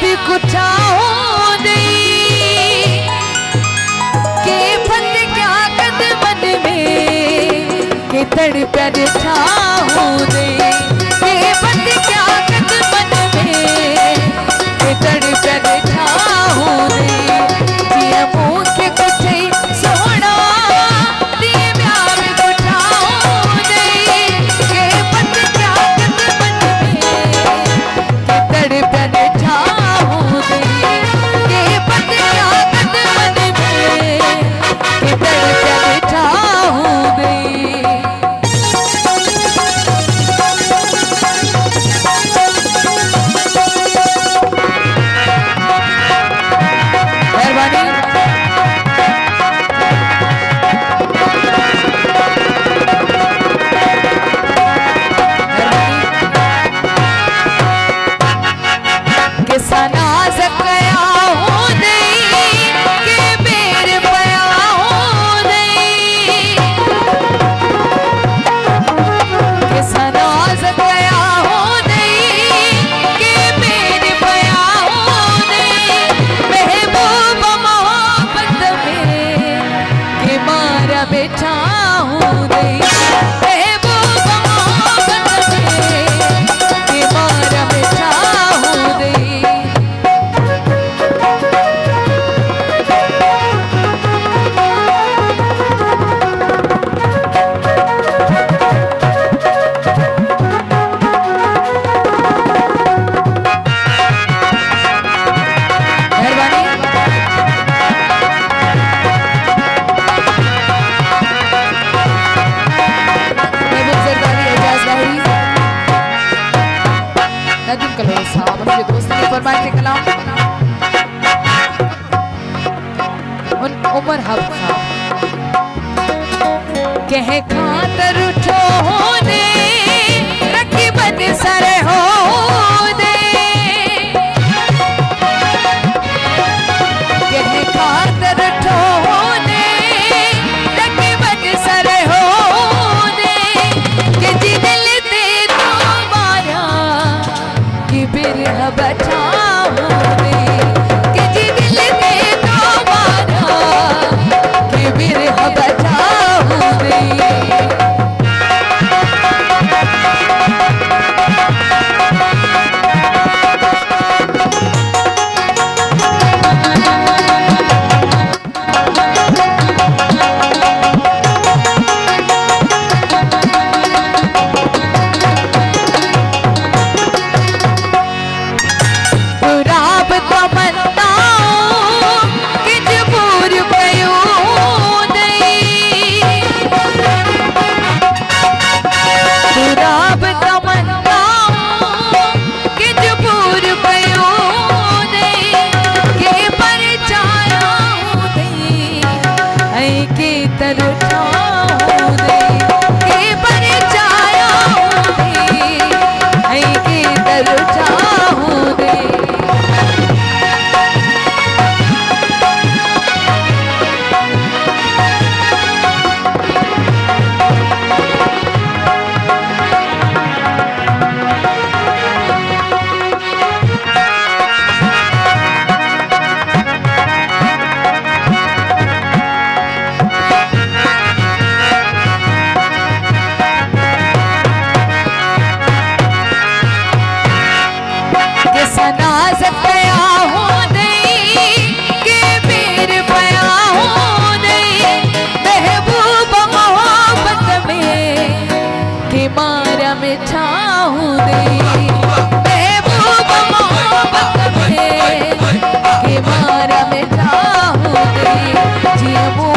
भी कुछाओ दे के फत क्या कदमन में के तड़पे ठाओ दे के फत क्या कदमन में के तड़पे ठाओ दे जिया मुँह के कुछ सोना दिए ब्याह भी कुछाओ दे के फत क्या कदमन में के तड़पे ठाओ दे के फत क्या कदमन में के तड़पे ठाओ दे। उमर हब कह खातर उठो होने रखी बद सर हो दे कह खातर उठो होने रखी बद सर हो दे कि जी दिल दे तुम्हारा कि बिरह बचाओ दे कि जी दिल दे तुम्हारा कि बिरह बचाओ दे। महबूब